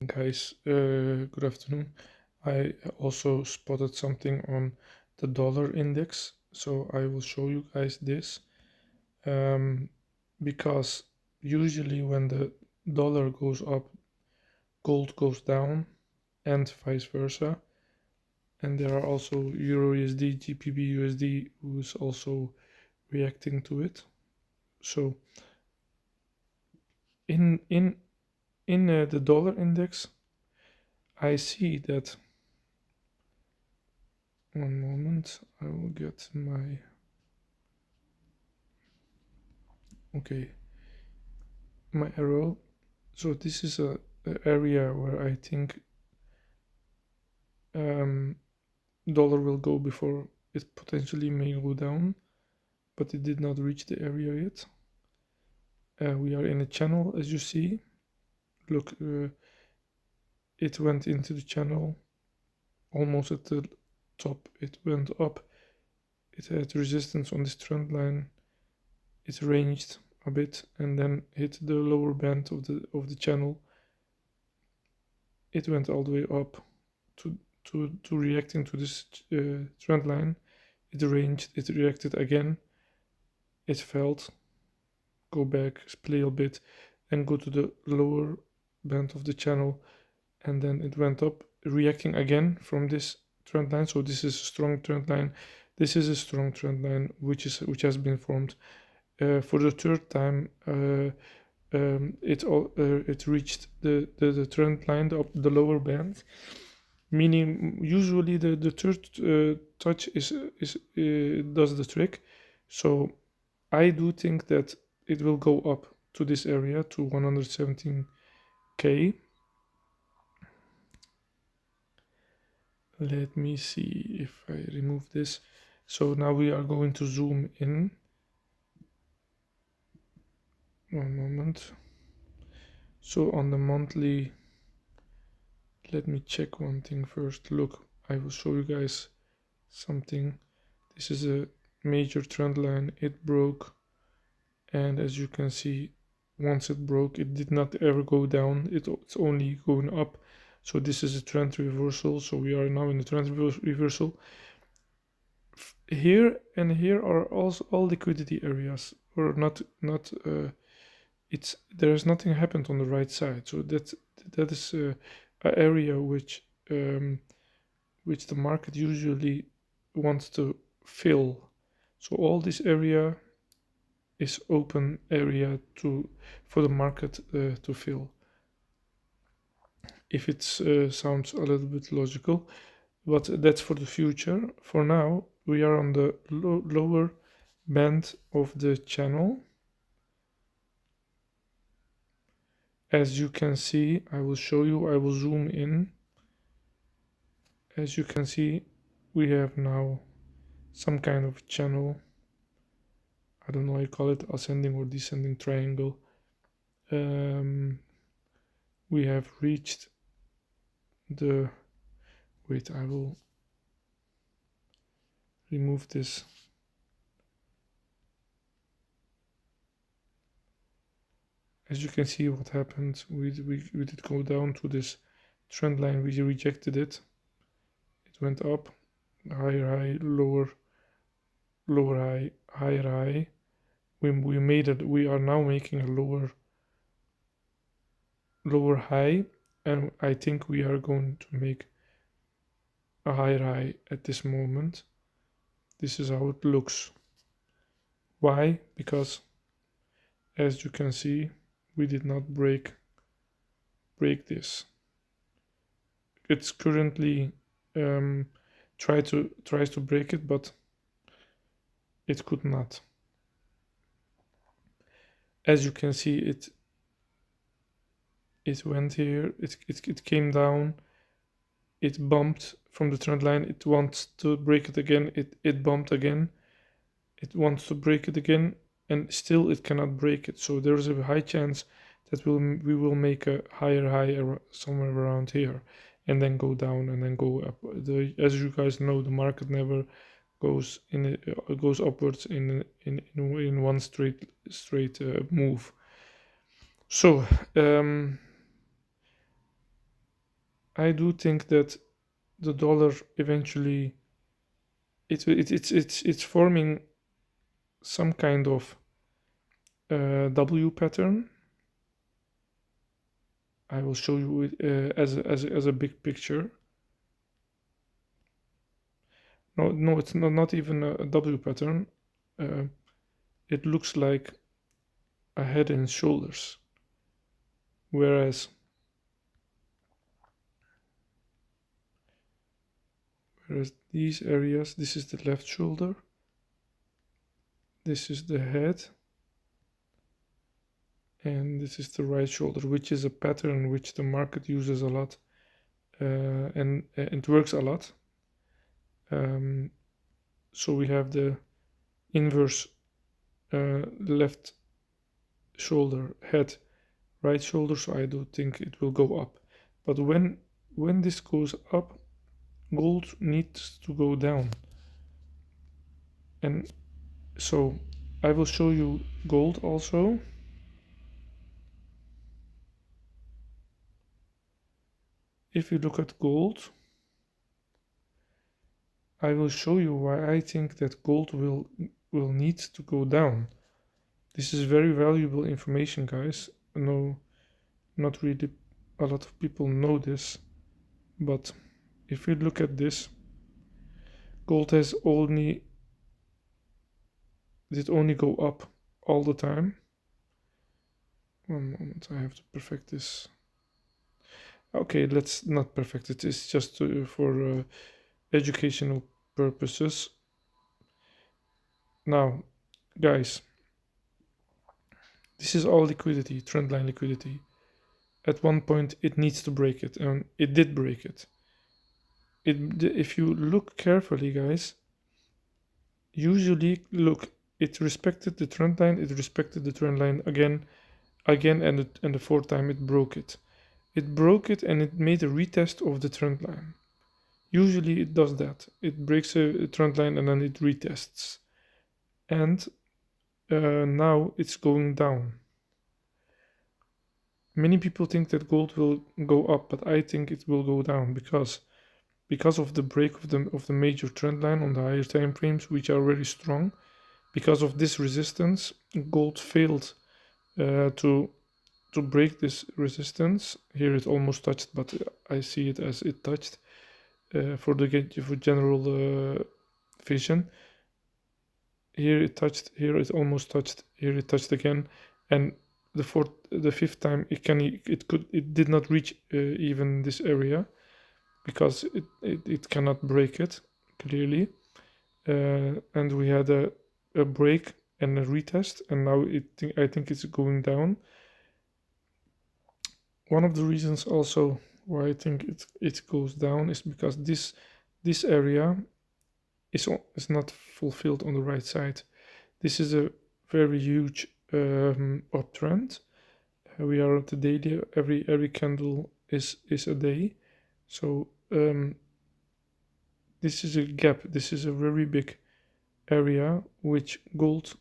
Guys, good afternoon. I also spotted something on the dollar index, so I will show you guys this. Um, because usually when the dollar goes up, gold goes down, and vice versa. And there are also Euro USD, GBP USD, who is also reacting to it. So in the dollar index, I see that. One moment, I will get my. Okay, my arrow. So this is a area where I think um, dollar will go before it potentially may go down, but it did not reach the area yet. We are in a channel, as you see. Look, it went into the channel almost at the top. It went up. It had resistance on this trend line. It ranged a bit and then hit the lower band of the channel. It went all the way up to reacting to this trend line. It ranged, it reacted again, it felt, go back, play a bit, and go to the lower band of the channel, and then it went up, reacting again from this trend line. So this is a strong trend line. This is a strong trend line which has been formed. For the third time, it reached the trend line, the lower band, meaning usually the third touch does the trick. So I do think that it will go up to this area to 117k. Let me see if I remove this. So now we are going to zoom in. One moment. So on the monthly, let me check one thing first. Look, I will show you guys something. This is a major trend line. It broke, and as you can see, once it broke, it did not ever go down. It's only going up. So this is a trend reversal. So we are now in the trend reversal. Here and here are also all liquidity areas, or not. It's there's nothing happened on the right side. So that is an area which the market usually wants to fill. So all this area is open area for the market to fill. If it sounds a little bit logical, but that's for the future. For now, we are on the lower band of the channel. As you can see, I will show you, I will zoom in. As you can see, we have now some kind of channel. I don't know how you call it, ascending or descending triangle. We have reached the, wait, I will remove this. As you can see what happened, we did go down to this trend line, we rejected it. It went up, higher high, lower high, higher high. We made it, we are now making a lower high, and I think we are going to make a higher high at this moment. This is how it looks. Why? Because as you can see, we did not break this. It's currently tries to break it, but it could not. As you can see, it went here, it came down, it bumped from the trend line, it wants to break it again, it bumped again, it wants to break it again, and still it cannot break it. So there's a high chance that we will make a higher high somewhere around here, and then go down and then go up. As you guys know, the market never goes goes upwards in one straight move. So I do think that the dollar eventually it's forming some kind of W pattern. I will show you it as a big picture. No, it's not even a W pattern. Uh, it looks like a head and shoulders, whereas these areas, this is the left shoulder, this is the head, and this is the right shoulder, which is a pattern which the market uses a lot, and it works a lot. So we have the inverse left shoulder, head, right shoulder. So I do think it will go up, but when this goes up, gold needs to go down, and so I will show you gold also. If you look at gold, I will show you why I think that gold will need to go down. This is very valuable information, guys. No, not really a lot of people know this, but if you look at this, gold has only go up all the time. One moment, I have to perfect this. Okay, let's not perfect it. It's just for educational purposes. Now, guys, this is all liquidity, trendline liquidity. At one point, it needs to break it, and it did break it. If you look carefully, guys, usually look, it respected the trend line, it respected the trend line again, and the fourth time it broke it. It broke it and it made a retest of the trend line. Usually it does that. It breaks a trend line and then it retests. And now it's going down. Many people think that gold will go up, but I think it will go down because of the break of the major trend line on the higher time frames, which are very strong. Because of this resistance, gold failed to break this resistance. Here it almost touched, but I see it as it touched for general vision. Here it touched, here it almost touched, here it touched again, and the fifth time it did not reach even this area because it cannot break it clearly, and we had a break and a retest, and now I think it's going down. One of the reasons also why I think it goes down is because this area is not fulfilled on the right side. This is a very huge uptrend. We are at the daily. Every candle is a day. So this is a gap. This is a very big area which gold.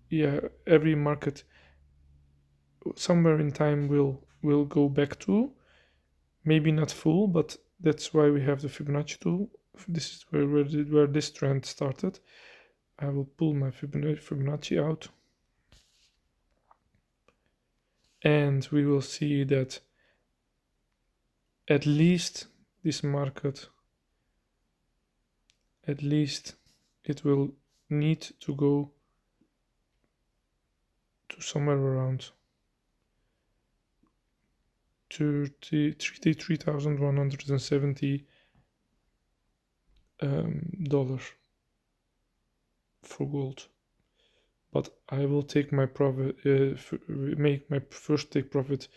Yeah, every market somewhere in time will go back to. Maybe not full, but that's why we have the Fibonacci tool. This is where this trend started. I will pull my Fibonacci out, and we will see that at least this market, at least it will need to go to somewhere around 33,170 dollars for gold. But I will take my profit, make my first take profit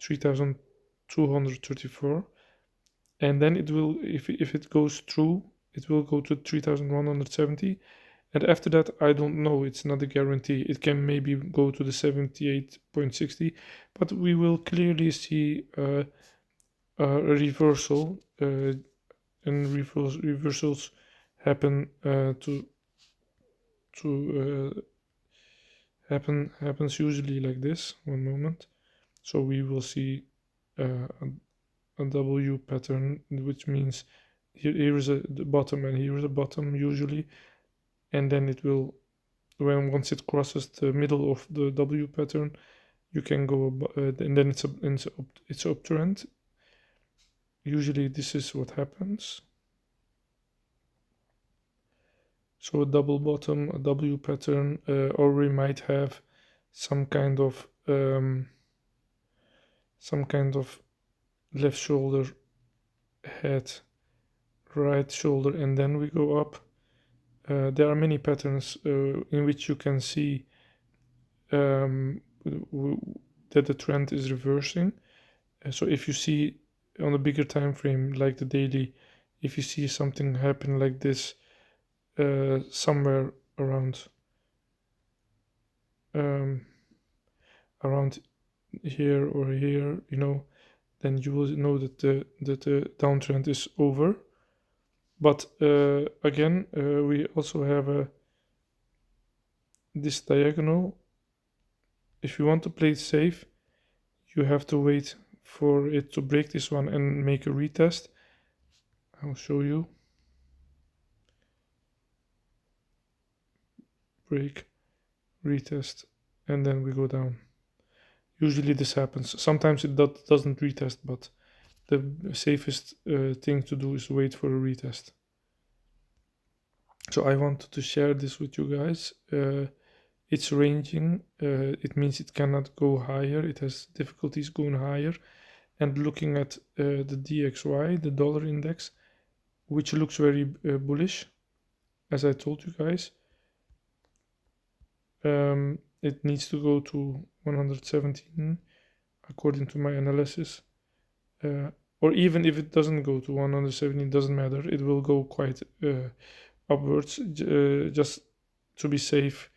3,234, and then it will, if it goes through, it will go to 3,170, and after that I don't know. It's not a guarantee. It can maybe go to the 78.60, but we will clearly see a reversal, and reversals happen happens usually like this. One moment. So we will see a W pattern, which means here is the bottom and here is a bottom usually, and then it will, once it crosses the middle of the W pattern, you can go and then it's uptrend. Usually this is what happens. So a double bottom, a W pattern, or we might have some kind of left shoulder, head, right shoulder, and then we go up. There are many patterns in which you can see that the trend is reversing. So if you see on a bigger time frame, like the daily, if you see something happen like this somewhere around here or here, then you will know that the downtrend is over. But again, we also have this diagonal. If you want to play it safe, you have to wait for it to break this one and make a retest. I'll show you. Break, retest, and then we go down. Usually this happens. Sometimes it doesn't retest, but the safest thing to do is wait for a retest. So I wanted to share this with you guys. It's ranging. It means it cannot go higher. It has difficulties going higher. And looking at the DXY, the dollar index, which looks very bullish, as I told you guys, it needs to go to 117 according to my analysis. Or even if it doesn't go to 117, it doesn't matter. It will go quite upwards, just to be safe.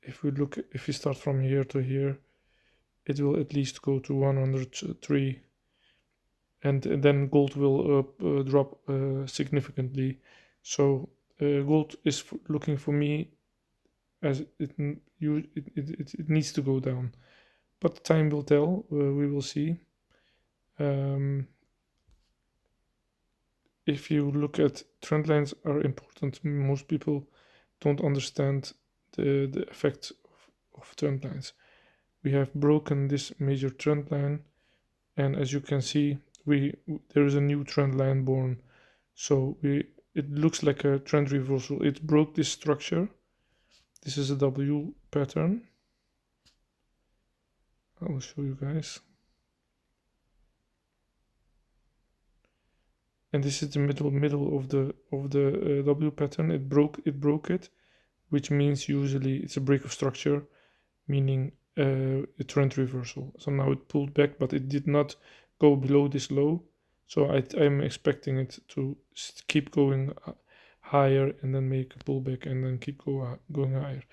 If we start from here to here, it will at least go to 103, and then gold will drop significantly. So gold is looking for me as it needs to go down, but time will tell. We will see. If you look at trend lines are important. Most people don't understand the effect of trend lines. We have broken this major trend line, and as you can see, there is a new trend line born. So it looks like a trend reversal. It broke this structure. This is a W pattern. I will show you guys. And this is the middle of the W pattern. It broke it, which means usually it's a break of structure, meaning a trend reversal. So now it pulled back, but it did not go below this low. So I'm expecting it to keep going higher and then make a pullback and then keep going higher.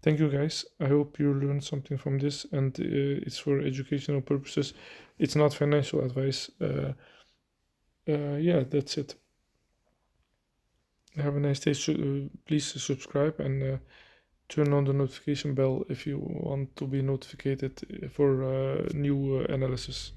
Thank you guys. I hope you learned something from this, and it's for educational purposes. It's not financial advice. Yeah, that's it. Have a nice day. Please subscribe and turn on the notification bell if you want to be notified for new analysis.